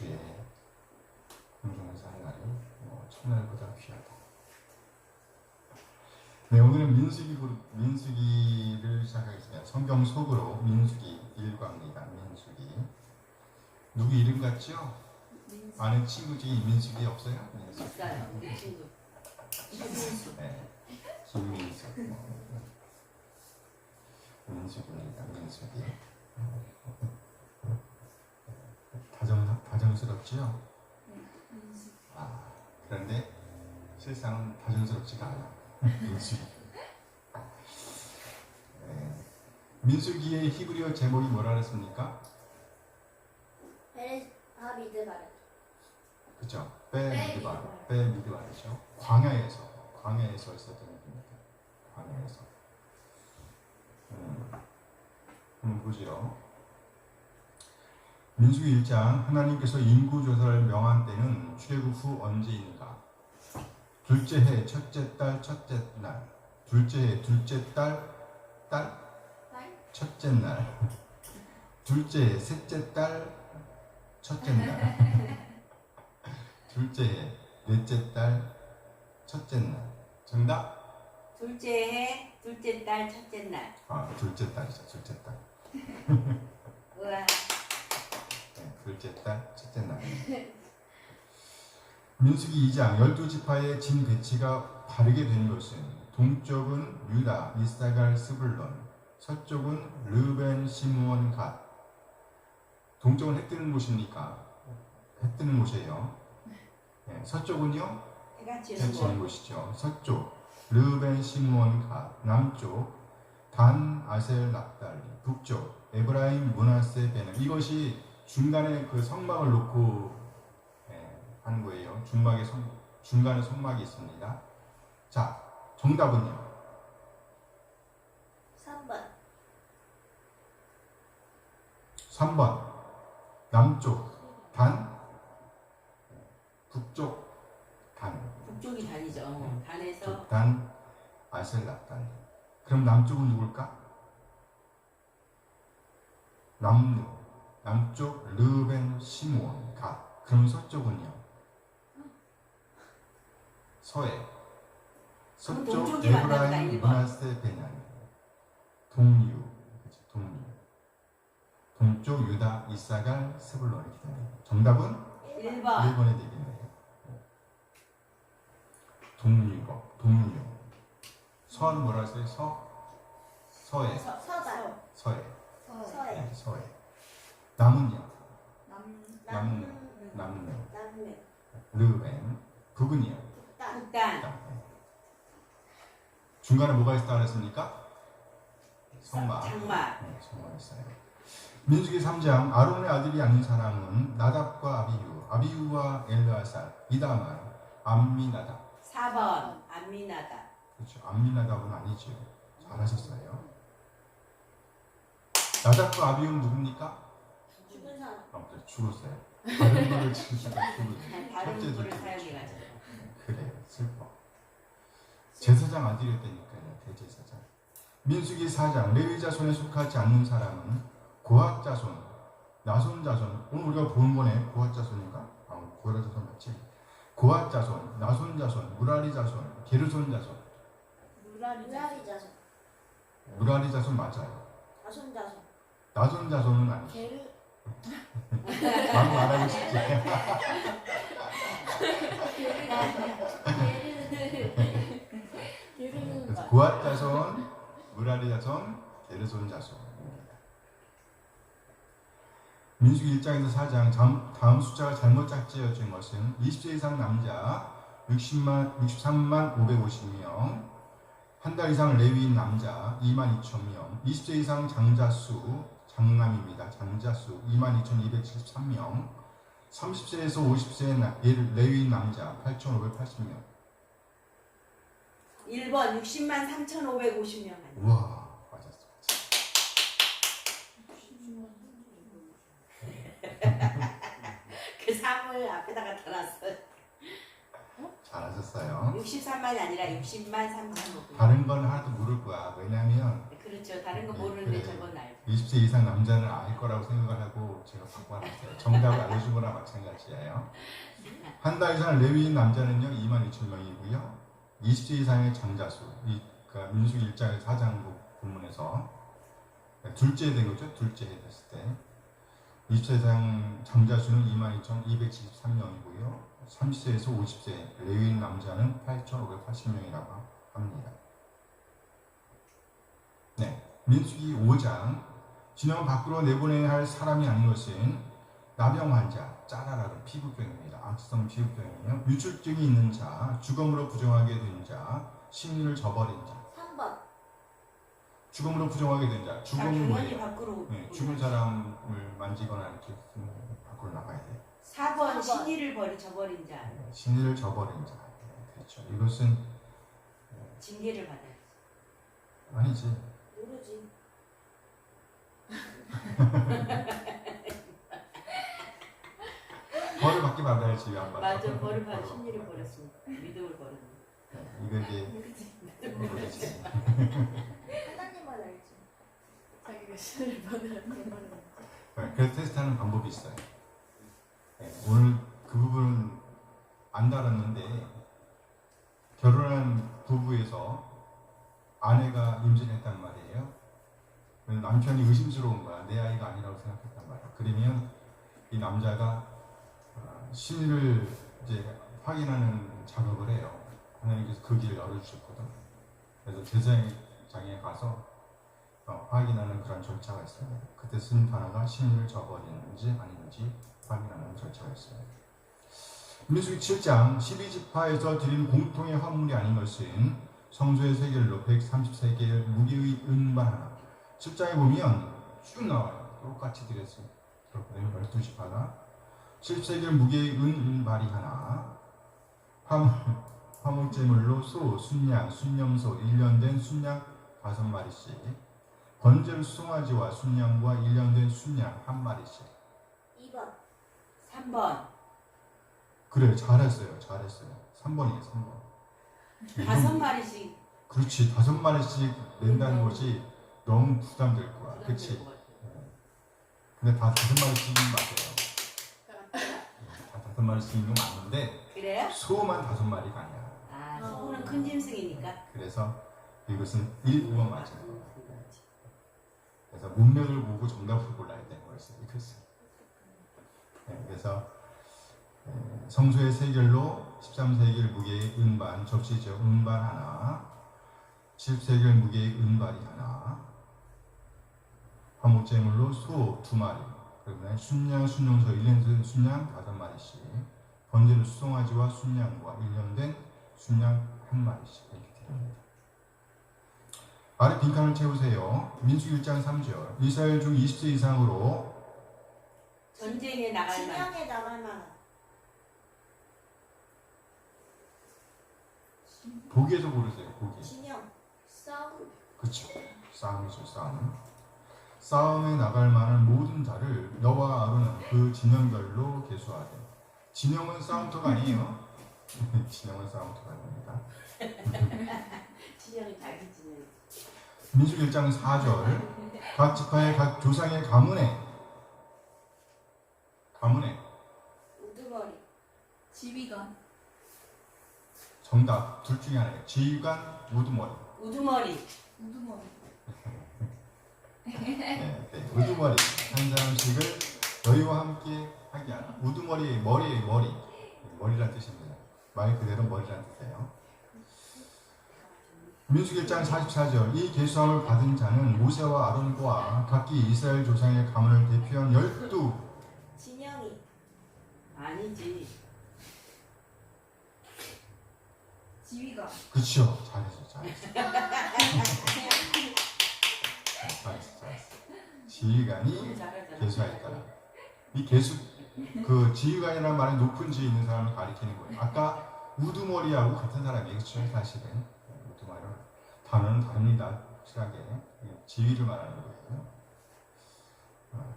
주에 공중에서 한 날이 첫날보다 귀하다. 네, 오늘은 민수기를 시작하겠습니다. 성경 속으로 민수기 1강입니다. 민수기. 누구 이름 같죠? 아는 친구 중에 민수기 없어요? 민수기. 있어요. 우리 친구. 김민수. 네, 김민수. 민수기입니다. 민수기. 다정스럽지요? 그런데 실상은 다정스럽지가 않아. 민수기. 네. 민수기의 히브리어 제목이 뭐라 그랬습니까? 베레하미드바르. 그렇죠. 베미드바르죠. 광야에서 있었던 일입니다. 광야에서. 보지요. 민수기 1장, 하나님께서 인구조사를 명한 때는 출애굽 후 언제인가? 둘째 해 첫째 달 첫째 날. 둘째 해 둘째 달 첫째 날. 둘째 해 셋째 달 첫째 날. 둘째 해 넷째 달 첫째 날. 정답? 둘째 해 둘째 딸 첫째 날. 둘째 딸이죠. 둘째 딸. 우와. 네, 둘째 딸 첫째 날. 민수기 2장 12지파의 진 배치가 바르게 된 것은 동쪽은 유다, 이사갈, 스불론, 서쪽은 르벤, 시므온, 갓. 동쪽은 해 뜨는 곳입니까? 해 뜨는 곳이에요. 네, 서쪽은요? 해가 해 지는 지는 곳. 곳이죠. 서쪽 르벤, 시므온, 갓. 남쪽 단, 아셀, 납달리. 북쪽 에브라임, 므낫세, 베는. 이것이 중간에 그 성막을 놓고 하는 거예요. 중간에 성막이 있습니다. 자, 정답은요? 3번. 남쪽 단, 북쪽 단. 북쪽이 단이죠. 단에서 단, 아셀, 납달리. 그럼 남쪽은 누굴까? 남쪽 르벤, 시므온, 갓. 그럼 서쪽은요? 서해. 서쪽 동쪽이 맞나 보다, 에브라임, 1번. 므낫세, 베냐민. 동류. 그렇죠. 동류. 동쪽 유다, 이사갈, 스불론이 기다립니다. 정답은 1번. 1번에 되겠네요. 동류. 서는 뭐라 했어요? 서해. 서해. 네, 서해. 남은요? 남루. 르벤. 북은요? 북단. 네. 중간에 뭐가 있다고 그랬습니까? 성막. 장막. 네, 성막 있어요. 민수기 3장 아론의 아들이 아닌 사람은 나답과 아비후와 엘르아살, 이다만, 암미나답. 4번. 안미나다. 그렇죠. 암미나답은 아니죠. 잘하셨어요. 나답과 아비후는 누굽니까? 죽은 사람. 그래, 죽었어요. 다른 거를 지으시다 죽었어요. 다른 첫째도 거를 죽었죠. 사용해가지고. 그래요. 슬퍼. 제사장 아들이었다니까요. 대제사장. 민수기 4장 레위 자손에 속하지 않는 사람은 고핫 자손, 나손 자손. 오늘 우리가 보는 거네. 고핫 자손인가? 고핫 자손 맞지? 고핫 자손, 나손 자손, 무라리 자손, 게르손 자손. 무라리 자손. 무라리 자손 맞아요. 자손 자손. 나손 자손은 아니죠. 게르. 막 말하고 싶지. 그래서 고핫 자손, 무라리 자손, 게르손 자손입니다. 민수기 1장에서 4장 다음 숫자가 잘못 짝지어진 것은 20세 이상 남자 63만 550명, 한 달 이상 레위인 남자 22,000명, 20세 이상 장남입니다. 장자수 22,273명, 30세에서 50세 레위인 남자 8,580명. 1번 60만 3,550명. 우와, 맞았어. 그 3을 앞에다가 달았어요. 잘하셨어요. 63만이 아니라 60만 3,500명. 다른 건 하나도 모를 거야. 왜냐면 그렇죠. 다른 거 모르는데 저건 알고. 20세 이상 남자는 알 거라고 생각을 하고 제가 바꿔놨어요. 정답을 알려준 거나 마찬가지예요. 한 달 이상 레위인 남자는요 22,000명이고요. 20세 이상의 장자수, 그러니까 민수기 1장 4장 본문에서 둘째 된 거죠. 둘째 됐을 때 20세 이상 장자수는 22,273명이고요. 30세에서 50세 레위인 남자는 8,580명이라고 합니다. 네, 민수기 5장 진영 밖으로 내보내야 할 사람이 아닌 것은 나병 환자, 짜라라는 피부병입니다. 악성 피부병이며 유출증이 있는 자, 죽음으로 부정하게 된 자, 심리를 저버린 자. 3번. 죽음으로 부정하게 된 자. 죽음은 당연히 뭐예요? 밖으로. 네, 죽은 사람을 만지거나 이렇게 밖으로 나가야 돼요. 4번 신의를 저버린 자. 심리를 저버린 자. 그렇죠. 이것은 징계를 받아요. 아니지. 모르지. 벌을 받기 받아야지 안 받아. 맞아, 벌을 받아 심리를 버렸습니다. 믿음을 버렸네. 이거 이제 모르지. 하나님만 알지. 자기가 신을 받으라 대만은. 그래서 테스트하는 방법이 있어요. 네, 오늘 그 부분은 안 다뤘는데 결혼한 부부에서 아내가 임신했단 말이에요. 남편이 의심스러운 거야. 내 아이가 아니라고 생각했단 말이야. 그러면 이 남자가 신의를 이제 확인하는 작업을 해요. 하나님께서 그 길을 열어주셨거든. 그래서 제사장에 가서 확인하는 그런 절차가 있습니다. 그때 쓴 단어가 신의를 저버리는지 아닌지 확인하는 절차가 있습니다. 민수기 7장 12지파에서 드린 공통의 화물이 아닌 것은 성소의 세겔로 130세겔 무게의 은반 하나. 7장에 보면 쭉 나와요. 똑같이 드렸어요. 그렇거든요. 12지파가 70세겔 무게의 은발이 하나. 화목제물로 소, 순양, 순염소 1년 된 순양 5마리씩. 번제로 송아지와 순양과 1년 된 순양 1마리씩. 2번. 3번 그래, 잘했어요. 3번이에요. 3번. 5마리씩. 그렇지. 5마리씩 낸다는 것이 너무 부담될 거야. 부담될 그치? 것 같아요. 근데 다 5마리씩은 맞아요. 다 5마리씩인 건 맞는데 그래요? 소만 5마리가 아니야. 아, 소는 큰 짐승이니까. 그래서 이것은 1, 2번 맞아요. 그래서 문맥을 보고 정답을 골라야 되는 거였어요. 이것은. 네, 그래서 성소의 세겔로 13세겔 무게의 은반, 접시죠. 은반 하나, 10세겔 무게의 은발이 하나, 화목제물로 소 2마리, 그다음에 순양, 순용소 1년 된 순양 5마리씩, 번제로 수송아지와 순양과 1년 된 순양 1마리씩 이렇게 드립니다. 아래 빈칸을 채우세요. 민수기 1장 3절. 이스라엘 중 20세 이상으로 전쟁에 나갈 만. 진영에 나갈 만한. 보기에서 고르세요. 보기. 진영. 싸움. 그렇죠. 싸움이죠. 싸움에 나갈 만한 모든 자를 너와 아론은 그 진영별로 계수하되. 진영은 싸움터가 아니에요. 진영은 싸움터가 아닙니다. 진영이 자기 진영. 민수기 1장 4절. 각 지파의 각 조상의 가문에 우두머리. 지휘관. 정답 둘 중에 하나예요. 지휘관 우두머리. 우두머리. 네, 우두머리 한 사람씩을 너희와 함께 하게 하라. 우두머리 머리란 뜻입니다. 말 그대로 머리란 뜻이에요. 민수기 1장 44절. 이 계수함을 받은 자는 모세와 아론과 각기 이스라엘 조상의 가문을 대표한 12. 진영이. 아니지. 지휘관. 그렇죠. 잘했어. 지휘관이 잘하잖아. 계수하였더라. 이 계수 그 지휘관이라는 말은 높은 지에 있는 사람을 가리키는 거예요. 아까 우두머리하고 같은 사람이에요. 그렇죠? 사실은 우두머리는 단어는 다릅니다. 확실하게 지휘를 말하는 거예요.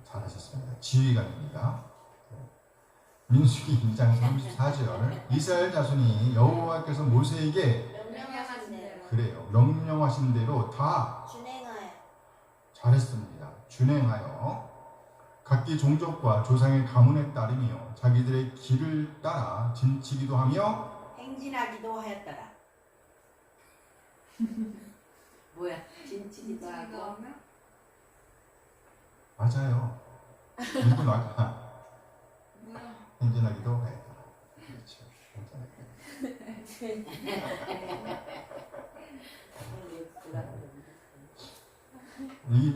잘하셨습니다. 지휘관입니다. 민수기 2장 34절. 이스라엘 자손이 여호와께서 모세에게 명령하신 대로. 그래요. 명령하신 대로 다 준행하여. 잘했습니다. 준행하여 각기 종족과 조상의 가문에 따르며 자기들의 길을 따라 진치기도 하며 행진하기도 하였더라. 뭐야? 진치기도 하고. 하면 맞아요. 밀고 나가 뭐야? 행진하기도 하였다. 그렇죠.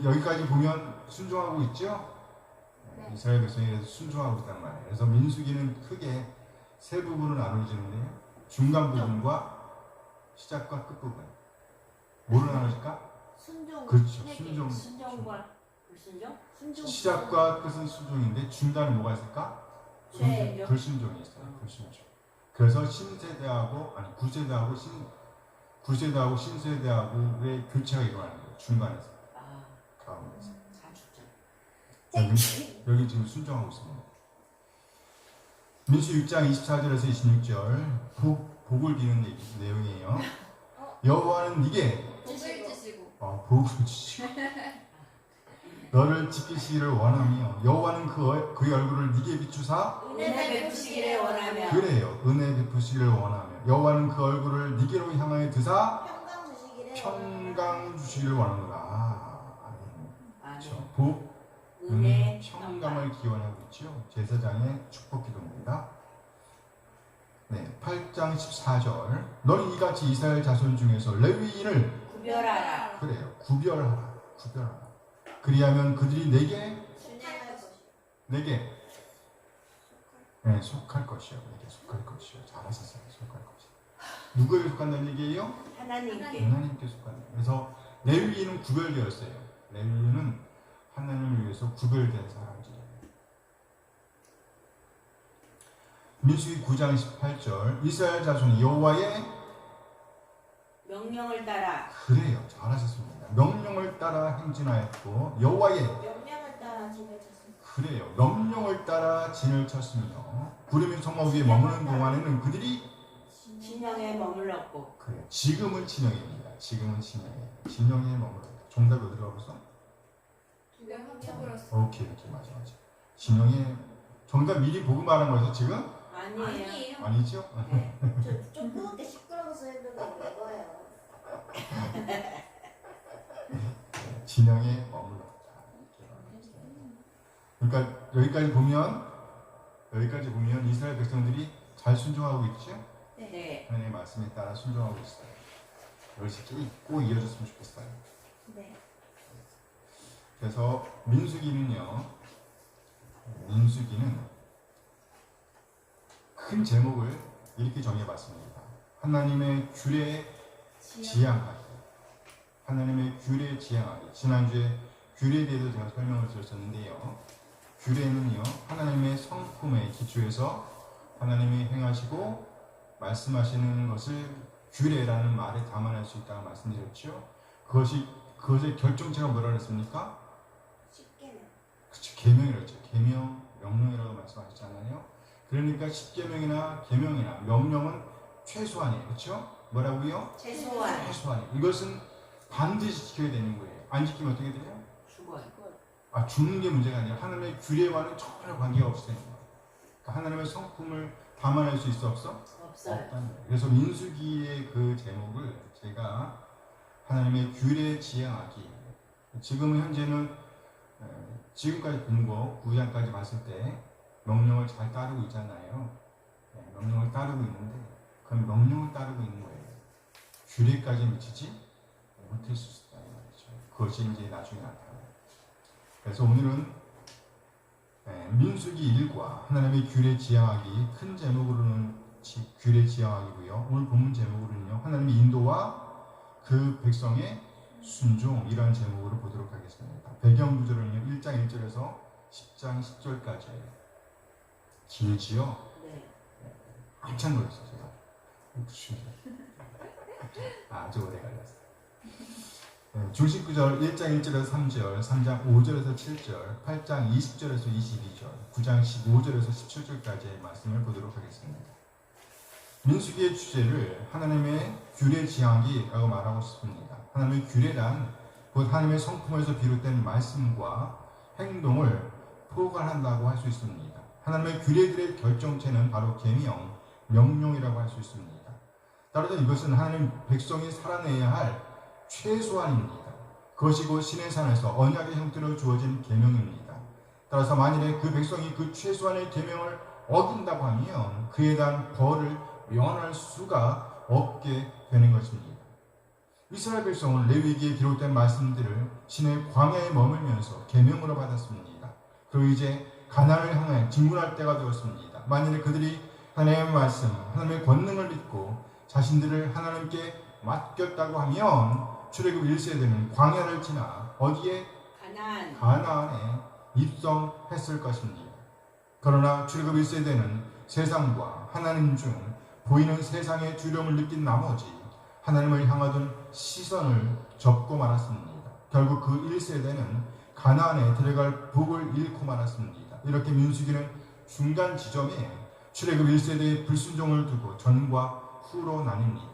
여기까지 보면 순종하고 있죠? 네. 이스라엘 백성이 순종하고 있단 말이에요. 그래서 민수기는 크게 세 부분으로 나누어지는데요. 중간 부분과 시작과 끝 부분. 뭐로 나누어질까? 순종. 그렇죠. 회개. 순종. 순종과 불순종? 순종. 시작과 끝은 순종인데 중간에 뭐가 있을까? 네. 불순종이 있어요. 불순종. 그래서 신세대하고 아니 구세대하고 신세대하고의 교체가 일어나는 거예요. 중간에서 아, 가운데서. 사축절. 여기 지금 순종하고 있습니다. 민수 6장 24절에서 26절 복을 비는 내용이에요. 여호와는 네게 복을 주시고 복을 주시고 너를 지키시기를 원하며 여호와는 그의 얼굴을 네게 비추사 은혜 베푸시기를 원하며. 그래요. 은혜 베푸시기를 원하며 여호와는 그 얼굴을 네게로 향하여 드사 평강 주시기를. 평강 주시기를 원하노라. 아멘. 그렇죠. 복, 은혜, 평강을 기원하고 있죠. 제사장의 축복 기도입니다. 네, 8장 14절. 너는 이같이 이스라엘 자손 중에서 레위인을 구별하라. 그래요. 구별하라. 그리하면 그들이 순종할 것이. 내게 네, 속할 것이요. 내게 속할 것이요. 잘하셨어요. 속할 것이요. 누구에게 속한다는 얘기예요? 하나님께. 하나님께 속한다. 그래서 레위인은 구별되었어요. 레위인은 하나님을 위해서 구별된 사람들이에요. 민수기 9장 18절. 이스라엘 자손이 여호와의 명령을 따라. 그래요. 잘하셨습니다. 명령을 따라 행진하였고 여호와의 명령을 따라 집을 쳤습니다. 그래요. 명령을 따라 진을 쳤으며 구름이 성막 위에 머무는 동안에는 그들이 진영에 머물렀고. 그래요. 지금은 진영입니다. 지금은 진영이에요. 진영에 머물렀다. 정답이 어디로 가서? 두개 합쳐버렸어. 오케이. 맞아. 진영에 정답 미리 보고 말한 거죠 지금? 아니에요. 아니에요. 아니죠? 네. 저 조그맣게 시끄러워서 했는데 왜 이거예요? 진영에 머물렀다. 그러니까 여기까지 보면 이스라엘 백성들이 잘 순종하고 있죠? 네. 하나님의 말씀에 따라 순종하고 있어요. 이것이 꼭 이어졌으면 좋겠어요. 네. 그래서 민수기는 큰 제목을 이렇게 정해봤습니다. 하나님의 규례에 지향하기. 하나님의 규례에 지향하기. 지난주에 규례에 대해서 제가 설명을 드렸었는데요. 규례는요, 하나님의 성품에 기초해서 하나님이 행하시고 말씀하시는 것을 규례라는 말에 담아낼 수 있다고 말씀드렸죠. 그것의 결정체가 뭐라고 했습니까? 십계명. 그쵸, 계명이라고 했죠. 계명, 명령이라고 말씀하셨잖아요. 그러니까 십계명이나 계명이나 명령은 최소한이에요. 그렇죠? 뭐라고요? 최소한. 최소한이에요. 이것은 반드시 지켜야 되는 거예요. 안 지키면 어떻게 돼요? 죽어요. 죽는 게 문제가 아니라 하나님의 규례와는 전혀 관계가 없어요. 그러니까 하나님의 성품을 담아낼 수 있어 없어? 없어요. 없다는 거예요. 그래서 민수기의 그 제목을 제가 하나님의 규례에 지향하기. 지금은 현재는 지금까지 본 거 9장까지 봤을 때 명령을 잘 따르고 있잖아요. 명령을 따르고 있는데 그건 명령을 따르고 있는 거예요. 규례까지 미치지 못할 수 있다는 말이죠. 그것이 이제 나중에 나타나요. 그래서 오늘은 민수기 1과 하나님의 규례 지향하기 큰 제목으로는 규례 지향하기고요. 오늘 본문 제목으로는요. 하나님의 인도와 그 백성의 순종 이런 제목으로 보도록 하겠습니다. 배경 구조는요. 1장 1절에서 10장 10절까지예요. 길지요? 네. 깜짝 놀랐어요. 제가. 아주 오래 걸렸어요. 중심 구절 1장 1절에서 3절, 3장 5절에서 7절, 8장 20절에서 22절, 9장 15절에서 17절까지의 말씀을 보도록 하겠습니다. 민수기의 주제를 하나님의 규례 지향하기라고 말하고 싶습니다. 하나님의 규례란 곧 하나님의 성품에서 비롯된 말씀과 행동을 포괄한다고 할 수 있습니다. 하나님의 규례들의 결정체는 바로 계명, 명령이라고 할 수 있습니다. 따라서 이것은 하나님 백성이 살아내야 할 최소한입니다. 그것이 곧 신의 산에서 언약의 형태로 주어진 계명입니다. 따라서 만일에 그 백성이 그 최소한의 계명을 어긴다고 하면 그에 대한 벌을 면할 수가 없게 되는 것입니다. 이스라엘 백성은 레위기에 기록된 말씀들을 신의 광야에 머물면서 계명으로 받았습니다. 그리고 이제 가나안을 향해 진군할 때가 되었습니다. 만일에 그들이 하나님의 말씀, 하나님의 권능을 믿고 자신들을 하나님께 맡겼다고 하면 출애굽 1세대는 광야를 지나 어디에? 가나안에 입성했을 것입니다. 그러나 출애굽 1세대는 세상과 하나님 중 보이는 세상의 두려움을 느낀 나머지 하나님을 향하던 시선을 접고 말았습니다. 결국 그 1세대는 가나안에 들어갈 복을 잃고 말았습니다. 이렇게 민수기는 중간 지점에 출애굽 1세대의 불순종을 두고 전과 후로 나뉩니다.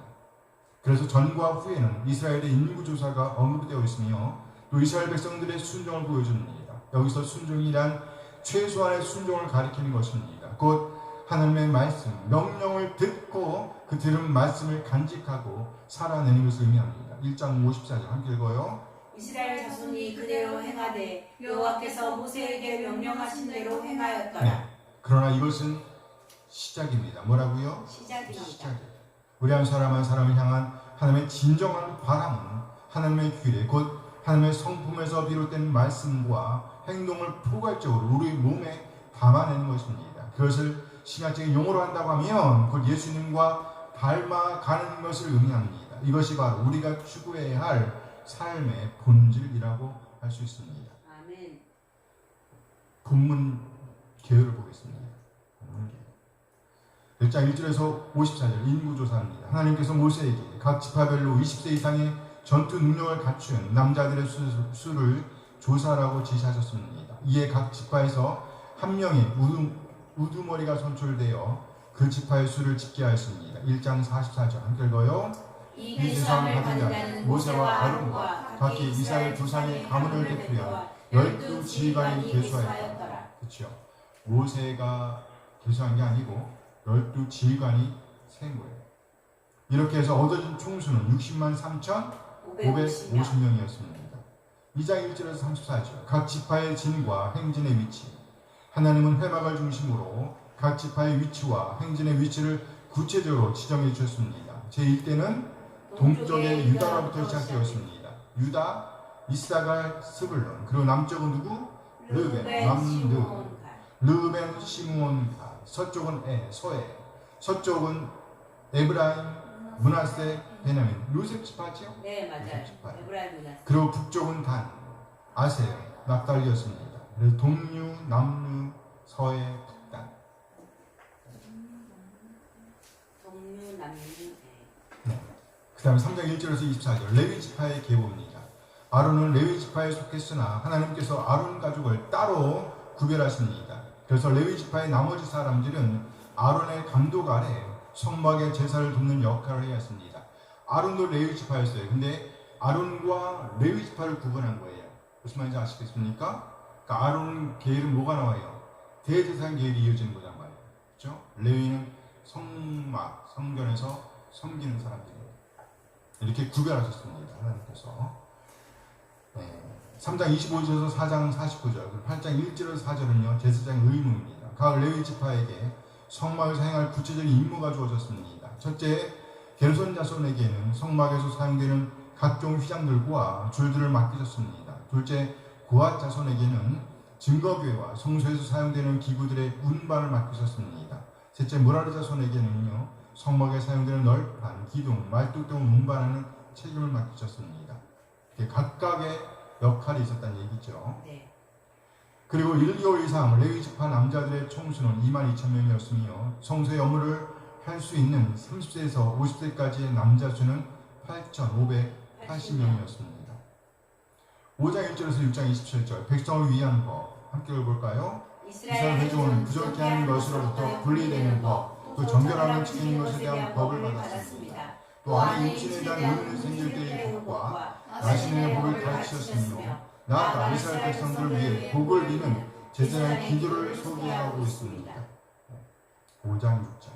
그래서 전과 후에는 이스라엘의 인구조사가 언급되어 있으며 또 이스라엘 백성들의 순종을 보여줍니다. 여기서 순종이란 최소한의 순종을 가리키는 것입니다. 곧 하나님의 말씀, 명령을 듣고 그 들은 말씀을 간직하고 살아내는 것을 의미합니다. 1장 54절 함께 읽어요. 이스라엘 자손이 그대로 행하되 여호와께서 모세에게 명령하신 대로 행하였더라. 네. 그러나 이것은 시작입니다. 뭐라고요? 시작입니다. 시작이에요. 우리 한 사람 한 사람을 향한 하나님의 진정한 바람은 하나님의 규례, 곧 하나님의 성품에서 비롯된 말씀과 행동을 포괄적으로 우리 몸에 담아내는 것입니다. 그것을 신학적인 용어로 한다고 하면 곧 예수님과 닮아가는 것을 의미합니다. 이것이 바로 우리가 추구해야 할 삶의 본질이라고 할 수 있습니다. 아멘. 본문 개요를 보겠습니다. 본문 개요. 1장 1절에서 54절 인구조사입니다. 하나님께서 모세에게 각 지파별로 20세 이상의 전투 능력을 갖춘 남자들의 수를 조사하라고 지시하셨습니다. 이에 각 지파에서 한 명의 우두머리가 선출되어 그 지파의 수를 짓게 하였습니다. 1장 44절 함께 읽어요. 이 계수함을 받은 자는 모세와 아론과 각기 이스라엘 조상의 가문을 대표하여 12지휘관이 계수하였더라. 그렇죠. 모세가 계수한 게 아니고 12지휘관이 센 거예요. 이렇게 해서 얻어진 총수는 60만 3,550명이었습니다. 2장 1절에서 34절 각 지파의 진과 행진의 위치. 하나님은 회막을 중심으로 각 지파의 위치와 행진의 위치를 구체적으로 지정해 주셨습니다. 제1대는 동쪽의 유다로부터 시작되었습니다. 유다, 이사갈, 스불론. 그리고 남쪽은 누구? 르벤, 남르. 르벤, 시므온, 가. 서쪽은 소에. 서쪽은 에브라임, 므낫세, 베냐민. 요셉 지파죠? 네, 맞아요. 에브라임 므낫세. 그리고 북쪽은 단, 아셀, 납달리였습니다. 그래서 동류, 남루, 서해, 북단. 동류, 남류. 네. 그 다음에 3장 1절에서 24절 레위 지파의 계보입니다. 아론은 레위 지파에 속했으나 하나님께서 아론 가족을 따로 구별하십니다. 그래서 레위 지파의 나머지 사람들은 아론의 감독 아래 성막의 제사를 돕는 역할을 해야 했습니다. 아론도 레위 지파였어요. 근데 아론과 레위 지파를 구분한 거예요. 무슨 말인지 아시겠습니까? 그러니까 아론 계율은 뭐가 나와요? 대제사장 계율이 이어지는 거란 말이에요. 그렇죠? 레위는 성막, 성전에서 섬기는 사람들이에요. 이렇게 구별하셨습니다. 하나님께서. 네. 3장 25절에서 4장 49절, 8장 1절에서 4절은요, 제사장의 의무입니다. 각 레위 지파에게 성막을 사용할 구체적인 임무가 주어졌습니다. 첫째, 게르손 자손에게는 성막에서 사용되는 각종 휘장들과 줄들을 맡기셨습니다. 둘째, 고앗 자손에게는 증거궤와 성소에서 사용되는 기구들의 운반을 맡기셨습니다. 셋째, 무라리 자손에게는요, 성막에 사용되는 널판, 기둥, 말뚝 등을 운반하는 책임을 맡기셨습니다. 각각의 역할이 있었다는 얘기죠. 네. 그리고 1, 2월 이상 레위 지파 남자들의 총수는 22,000명이었으며 성소의 업무를 할 수 있는 30세에서 50세까지의 남자 수는 8,580명이었습니다. 5장 1절에서 6장 27절 백성을 위한 법 함께 읽어볼까요? 이스라엘 회중은 부족해 하는 것으로부터 분리되는 법, 또 정결함을 지키는 것에 대한 법을 받았습니다. 또 안에 육신에 대한 의문이 생길 때의 복과 나신의 복을 가르치셨으며 나아가 이스라엘 백성들을 위해 복을 비는 제사장의 기도를 소개하고 있습니다. 5장 6장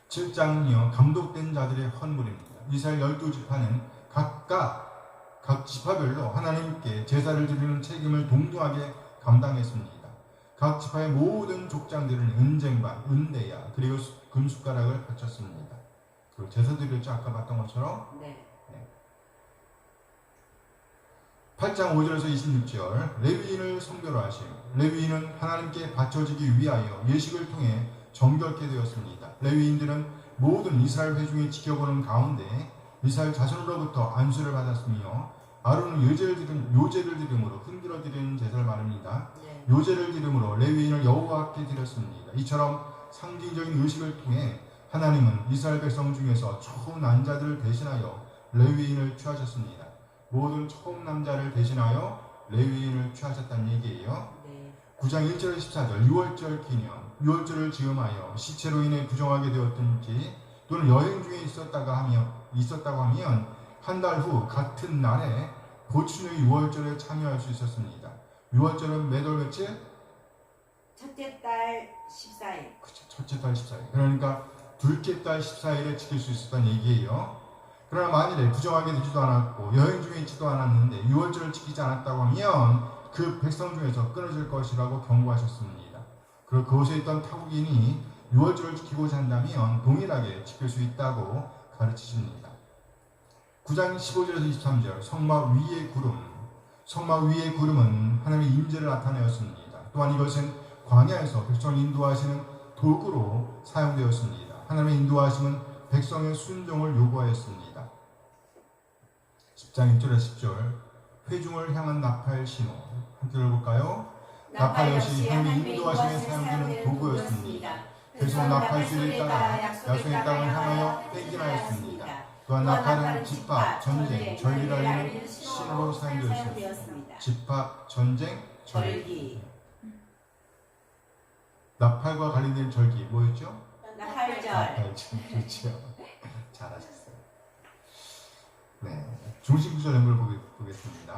7장은요 감독된 자들의 헌물입니다. 이스라엘 12지파는 각 지파별로 하나님께 제사를 드리는 책임을 동등하게 감당했습니다. 각 지파의 모든 족장들은 은쟁반, 은대야 그리고 금숟가락을 바쳤습니다. 그리고 제사 드렸죠. 아까 봤던 것처럼. 네. 8장 5절에서 26절 레위인을 성별로 하심. 레위인은 하나님께 바쳐지기 위하여 예식을 통해 정결케 되었습니다. 레위인들은 모든 이스라엘 회중이 지켜보는 가운데 이스라엘 자손으로부터 안수를 받았으며 아론은 요제를 드림으로 흔들어 드리는 제사를 말합니다. 네. 요제를 드림으로 레위인을 여호와께 드렸습니다. 이처럼 상징적인 의식을 통해 하나님은 이스라엘 백성 중에서 처음 난자들을 대신하여 레위인을 취하셨습니다. 모든 처음 남자를 대신하여 레위인을 취하셨다는 얘기예요. 네. 9장 1절 14절 유월절 기념 유월절을 즈음하여 시체로 인해 부정하게 되었든지 또는 여행 중에 있었다고 하면 한 달 후 같은 날에 보충의 유월절에 참여할 수 있었습니다. 유월절은 몇 월 며칠? 첫째 달 14일. 그쵸, 첫째 달 14일. 그러니까 둘째 달 14일에 지킬 수 있었다는 얘기예요. 그러나 만일에 부정하게 되지도 않았고 여행 중에 있지도 않았는데 유월절을 지키지 않았다고 하면 그 백성 중에서 끊어질 것이라고 경고하셨습니다. 그리고 그곳에 있던 타국인이 유월절을 지키고자 한다면 동일하게 지킬 수 있다고 가르치십니다. 9장 15절에서 23절 성막 위의 구름. 성막 위의 구름은 하나님의 임재를 나타내었습니다. 또한 이것은 광야에서 백성을 인도하시는 도구로 사용되었습니다. 하나님의 인도하심은 백성의 순종을 요구하였습니다. 10장 1절에서 10절 회중을 향한 나팔 신호 함께 읽어볼까요? 나팔 역시 하나님의 인도하심에 사용되는 도구였습니다. 백성은 나팔 소리를 따라 약속의 땅을 향하여 행진하였습니다. 또한 나팔은 집합, 전쟁, 절기를 알리는 신호로 사용되었습니다. 집합, 전쟁, 절기. 나팔과 관련된 절기 뭐였죠? 나팔절. 나팔절. 그렇죠. 잘하셨어요. 네, 중심 구절 연결 보겠습니다.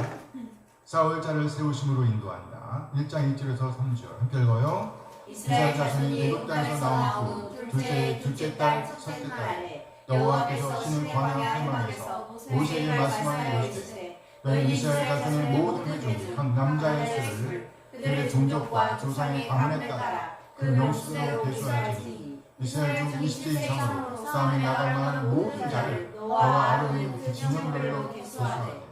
싸울 자를 세우심으로 인도한다. 1장 1절에서 3절 함께 읽어요. 이스라엘 자손이 애굽 땅에서 나온 후 둘째 달 첫째 달에 여호와께서 신을 광야 회막에서 모세에게 말씀하여 이르시되 너는 이스라엘 자손의 모든 회중 각 남자의 수를 그들의 종족과 조상의 가문에 따라 그 명수대로 계수하였으니 이스라엘 중 20세 이상으로 싸움에 나갈 만한 모든 자를 너와 아론이 그 진영별로 계수하되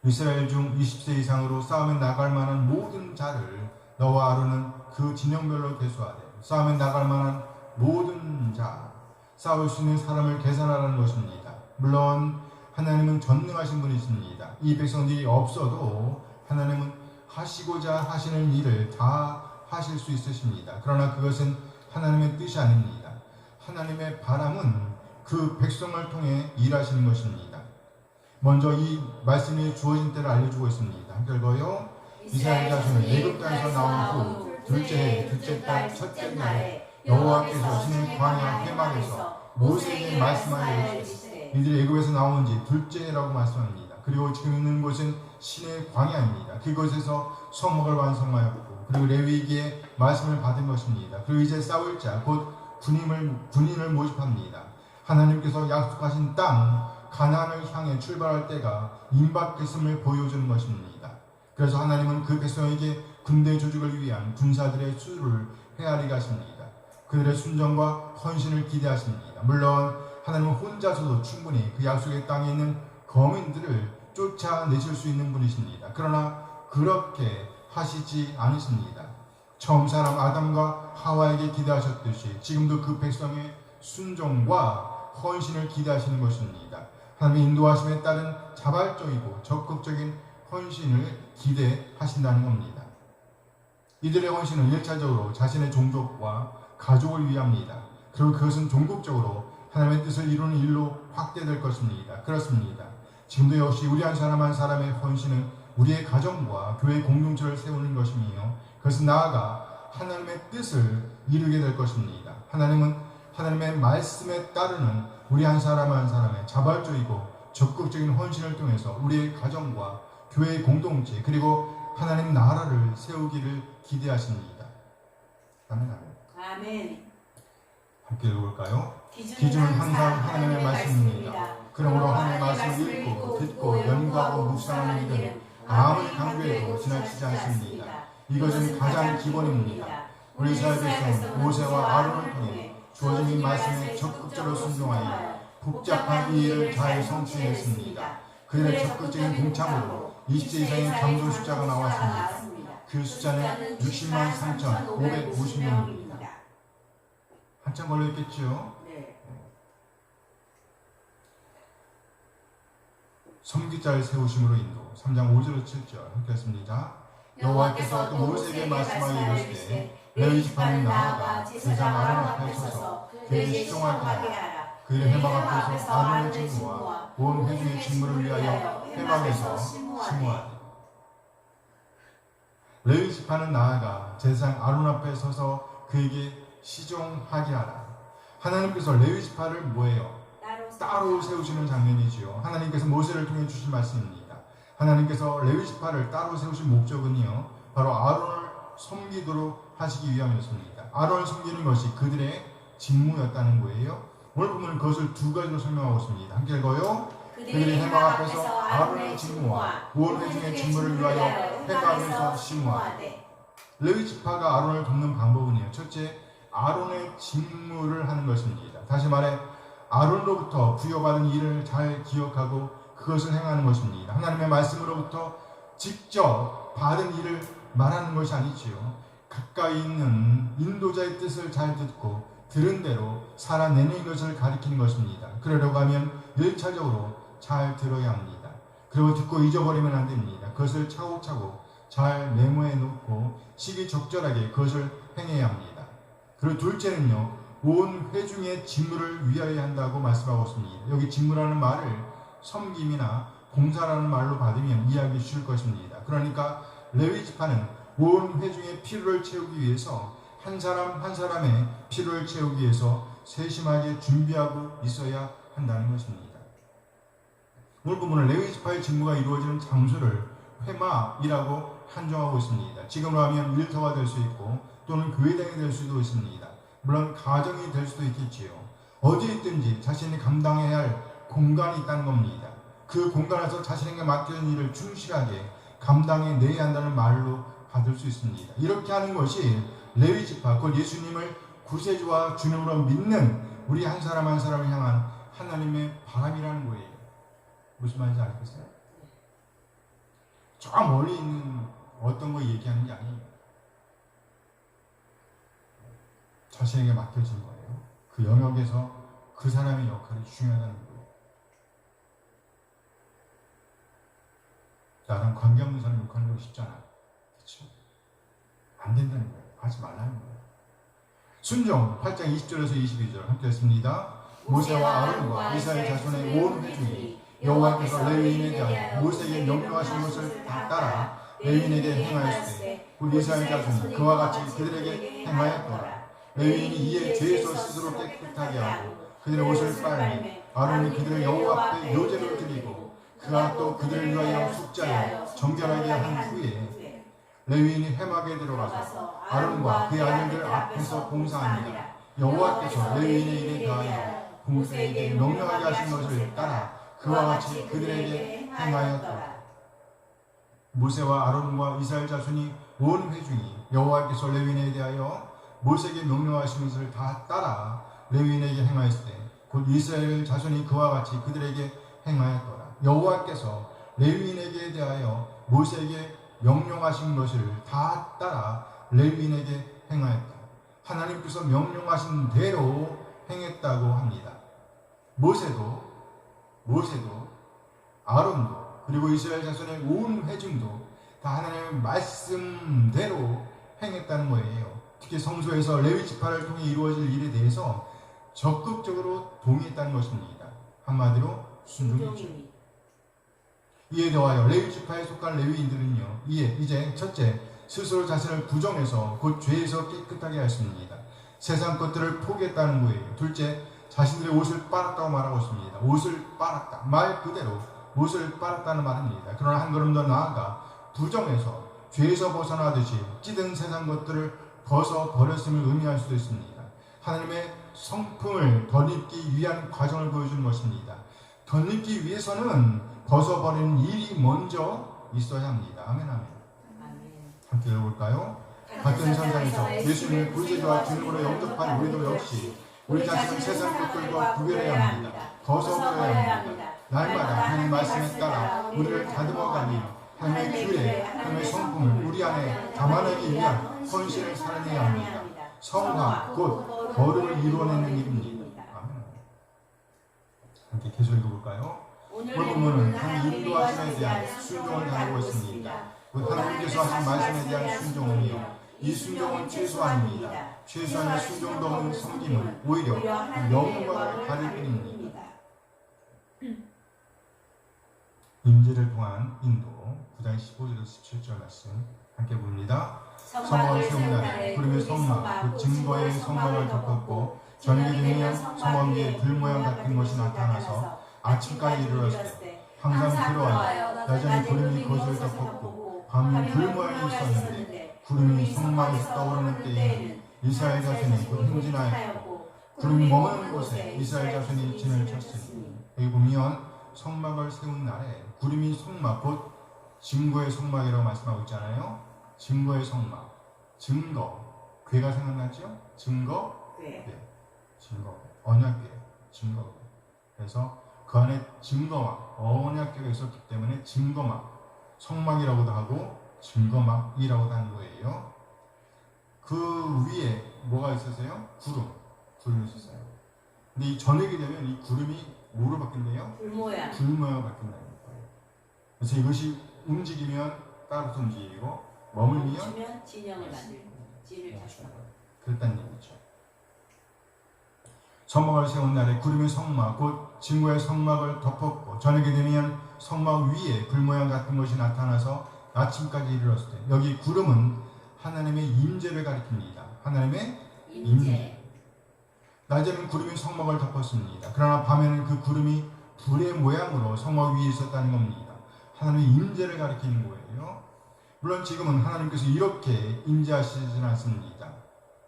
이스라엘 중 20세 이상으로 싸움에 나갈 만한 모든 자를 너와 아론은 그 진영별로 계수하되 싸움에 나갈 만한 모든 자 싸울 수 있는 사람을 계산하라는 것입니다. 물론 하나님은 전능하신 분이십니다. 이 백성들이 없어도 하나님은 하시고자 하시는 일을 다 하실 수 있으십니다. 그러나 그것은 하나님의 뜻이 아닙니다. 하나님의 바람은 그 백성을 통해 일하시는 것입니다. 먼저 이 말씀이 주어진 때를 알려주고 있습니다. 함께 읽어요. 이스라엘 자손은 애굽 땅에서 나온 후 둘째 달 첫째 날에 여호와께서 신의 광야 회막에서 모세에게 말씀하여 이르시되 이들이 애굽에서 나온 지 둘째라고 말씀합니다. 그리고 지금 있는 곳은 신의 광야입니다. 그곳에서 성막을 완성하였고 그리고 레위기에 말씀을 받은 것입니다. 그리고 이제 싸울 자 곧 군인을 모집합니다. 하나님께서 약속하신 땅 가나안을 향해 출발할 때가 임박했음을 보여주는 것입니다. 그래서 하나님은 그 백성에게 군대 조직을 위한 군사들의 수를 헤아리게 하십니다. 그들의 순종과 헌신을 기대하십니다. 물론 하나님은 혼자서도 충분히 그 약속의 땅에 있는 거민들을 쫓아내실 수 있는 분이십니다. 그러나 그렇게 하시지 않으십니다. 처음 사람 아담과 하와에게 기대하셨듯이 지금도 그 백성의 순종과 헌신을 기대하시는 것입니다. 하나님의 인도하심에 따른 자발적이고 적극적인 헌신을 기대하신다는 겁니다. 이들의 헌신은 1차적으로 자신의 종족과 가족을 위함입니다. 그리고 그것은 종국적으로 하나님의 뜻을 이루는 일로 확대될 것입니다. 그렇습니다. 지금도 역시 우리 한 사람 한 사람의 헌신은 우리의 가정과 교회 공동체를 세우는 것이며 그것은 나아가 하나님의 뜻을 이루게 될 것입니다. 하나님은 하나님의 말씀에 따르는 우리 한 사람 한 사람의 자발적이고 적극적인 헌신을 통해서 우리의 가정과 교회 공동체 그리고 하나님 나라를 세우기를 기대하십니다. 아멘. 아멘. 아멘. 함께 읽어볼까요? 기준은 항상 하나님의 말씀입니다. 그러므로 하나님의 말씀을 읽고 듣고 연구하고 묵상하는 일은 아무리 강조해도 지나치지 않습니다. 이것은 가장 기본입니다. 우리 이스라엘 백성은 모세와 아론을 통해 주어진 이 말씀에 적극적으로 순종하여 복잡한 이 일을 잘 성취했습니다. 그들의 적극적인 동참으로 20세 이상의 장로 숫자가 나왔습니다. 그 숫자는 60만 3,550명입니다. 한참 걸려있겠죠? 네. 섬기자를 세우심으로 인도 3장 5절로 7절 함께 했습니다. 여호와께서 또 모세에게 말씀하여 이르시되 레위 지파는 나아가 제사장 아론 앞에 서서 그에게 시종하게 하라. 그의 회막 앞에서 아론의 직무와 온 회중의 직무를 위하여 회막에서 심호하되 레위 지파는 나아가 제사장 아론 앞에 서서 그에게 시종하게 하라. 하나님께서 레위 지파를 뭐예요? 따로 세우시는 장면이지요. 하나님께서 모세를 통해 주신 말씀입니다. 하나님께서 레위 지파를 따로 세우신 목적은요, 바로 아론을 섬기도록 하시기 위함이었습니다. 아론을 섬기는 것이 그들의 직무였다는 거예요. 오늘 보면 그것을 두 가지로 설명하고 있습니다. 함께 읽어요. 그들이 회막 앞에서 아론의 직무와 온 회중의 직무를 위하여 회막에서 심호하되. 레위 지파가 아론을 돕는 방법은요, 첫째, 아론의 직무를 하는 것입니다. 다시 말해 아론으로부터 부여받은 일을 잘 기억하고 그것을 행하는 것입니다. 하나님의 말씀으로부터 직접 받은 일을 말하는 것이 아니지요. 가까이 있는 인도자의 뜻을 잘 듣고 들은 대로 살아내는 것을 가리키는 것입니다. 그러려고 하면 1차적으로 잘 들어야 합니다. 그리고 듣고 잊어버리면 안 됩니다. 그것을 차곡차곡 잘 메모해 놓고 시기적절하게 그것을 행해야 합니다. 그리고 둘째는요, 온 회중의 직무를 위하여 한다고 말씀하고 있습니다. 여기 직무라는 말을 섬김이나 봉사라는 말로 받으면 이해하기 쉬울 것입니다. 그러니까 레위 지파는 온 회중의 필요를 채우기 위해서 한 사람 한 사람의 필요를 채우기 위해서 세심하게 준비하고 있어야 한다는 것입니다. 오늘 본문은 레위 지파의 직무가 이루어지는 장소를 회막이라고 한정하고 있습니다. 지금으로 하면 일터가 될 수 있고 또는 교회당이 될 수도 있습니다. 물론 가정이 될 수도 있겠지요. 어디에 있든지 자신이 감당해야 할 공간이 있다는 겁니다. 그 공간에서 자신에게 맡겨진 일을 충실하게 감당해내야 한다는 말로 받을 수 있습니다. 이렇게 하는 것이 레위 지파, 곧 예수님을 구세주와 주님으로 믿는 우리 한 사람 한 사람을 향한 하나님의 바람이라는 거예요. 무슨 말인지 알겠어요? 저 멀리 있는 어떤 거 얘기하는 게 아니에요. 자신에게 맡겨진 거예요. 그 영역에서 그 사람의 역할이 중요하다는 거예요. 나랑 관계없는 사람 욕하는 거 쉽잖아. 그렇죠? 안 된다는 거예요. 하지 말라는 거예요. 순종 8장 20절에서 22절 함께 했습니다. 모세와 아론과 이스라엘 자손의 온 회중이 여호와께서 레위인에 대하여 모세에게 명령하신 것을 다 따라 레위인에게 행하였으되 곧 이스라엘 자손이 그와 같이 그들에게 행하였더라. 레위인이 이에 죄에서 스스로 깨끗하게 하고 그들의 옷을 빨매 아론이 그들을 여호와 앞에 요제를 드리고 그가 또 그들을 위하여 속죄하여 정결하게 한 후에 레위인이 회막에 들어가서 아론과 그의 아들들 앞에서 봉사하니라. 여호와께서 레위인의 일에 대하여 모세에게 명령하게 하신 것을 따라 그와 같이 그들에게 행하였더라. 모세와 아론과 이스라엘 자손이 온 회중이 여호와께서 레위인에 대하여 모세에게 명령하신 것을 다 따라 레위인에게 행하였을 때 곧 이스라엘 자손이 그와 같이 그들에게 행하였더라. 여호와께서 레위인에게 대하여 모세에게 명령하신 것을 다 따라 레위인에게 행하였다. 하나님께서 명령하신 대로 행했다고 합니다. 모세도 아론도 그리고 이스라엘 자손의 온 회중도 다 하나님의 말씀대로 행했다는 거예요. 특히 성소에서 레위 지파를 통해 이루어질 일에 대해서 적극적으로 동의했다는 것입니다. 한마디로 순종이죠. 이에 더하여 레위 지파에 속한 레위인들은요, 이제 첫째, 스스로 자신을 부정해서 곧 죄에서 깨끗하게 하였습니다. 세상 것들을 포기했다는 거예요. 둘째, 자신들의 옷을 빨았다고 말하고 있습니다. 옷을 빨았다. 말 그대로 옷을 빨았다는 말입니다. 그러나 한 걸음 더 나아가 부정에서 죄에서 벗어나듯이 찌든 세상 것들을 벗어버렸음을 의미할 수도 있습니다. 하나님의 성품을 덧입기 위한 과정을 보여주는 것입니다. 덧입기 위해서는 벗어버리는 일이 먼저 있어야 합니다. 아멘 아멘. 함께 읽어볼까요? 같은 선상에서 예수님의 구세주와 주님으로 영접한 우리도 역시 우리 자신을 세상 것들과 구별해야 합니다. 벗어버려야 합니다. 날마다 하나님 말씀에 따라 우리를 다듬어가며 하나님의 규례, 하나님의 성품을 우리 안에 담아내기 위한 헌신을 살아내야 합니다. 성화, 곧 거룩을 이루어내는 일입니다. 아멘. 함께 계속 읽어볼까요? 오늘 본문은 하나님 인도하심에 대한 순종을 다루고 있습니다. 곧 하나님께서 하신 말씀에 대한 순종이며 이 순종은 최소한입니다. 최소한의 순종도 없는 섬김은 오히려 영광을 가릴 뿐입니다. 임재를 통한 인도 9장 15절에서 17절 말씀 함께 봅니다. 성막을 세운 날에 구름의 성막 그 증거의 성막을 덮었고 저녁이 되면 성막 위에 들 모양 같은 것이 나타나서 아침까지 이르렀을 때 항상 그러하여 여전히 구름이 그것을 덮었고 밤에 불 모양이 있었는데 구름이 성막에서 떠오르는 때에는 이스라엘 자손이 곧 행진하였고 구름이 머무는 곳에 이스라엘 자손이 진을 쳤으니 여기 보면 성막을 세운 날에 구름이 성막 곧 증거의 성막이라고 말씀하고 있잖아요. 증거의 성막, 증거, 괴가 생각나죠? 증거, 괴, 증거, 언약궤, 증거. 그래서 그 안에 증거와 언약궤가 있었기 때문에 증거막, 성막이라고도 하고 증거막이라고도 하는 거예요. 그 위에 뭐가 있었어요? 구름이 있었어요. 근데 이 저녁이 되면 이 구름이 뭐로 바뀐대요? 불모양으로 바뀐다는 거예요. 그래서 이것이 움직이면 따라서 움직이고 머물면 진영을 만들고 진을 쳤다. 그랬다는 얘기죠. 성막을 세운 날에 구름의 성막 곧 증거의 성막을 덮었고 저녁이 되면 성막 위에 불모양 같은 것이 나타나서 아침까지 이르렀을 때 여기 구름은 하나님의 임재를 가리킵니다. 하나님의 임재. 낮에는 구름이 성막을 덮었습니다. 그러나 밤에는 그 구름이 불의 모양으로 성막 위에 있었다는 겁니다. 하나님의 임재를 가리키는 거예요. 물론 지금은 하나님께서 이렇게 임재하시지는 않습니다.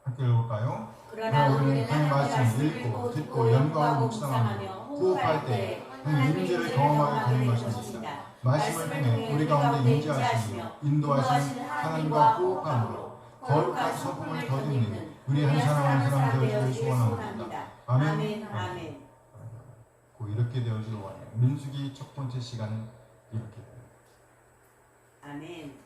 함께 읽어볼까요? 그러나 우리는 하나님 말씀을 읽고 듣고 연구하고 묵상하며 호흡할 때 하나님 임재를 경험하게 되는 것입니다. 말씀을 통해 우리 가운데 임재하시며 인도하시는 하나님과 호흡함으로 거룩한 성품을 더듬는 우리 한 사람 한 사람 되어지길 소원합니다. 아멘. 아멘. 고 이렇게 되어지길 원해요. 민수기 첫 번째 시간은 이렇게 돼요. 아멘.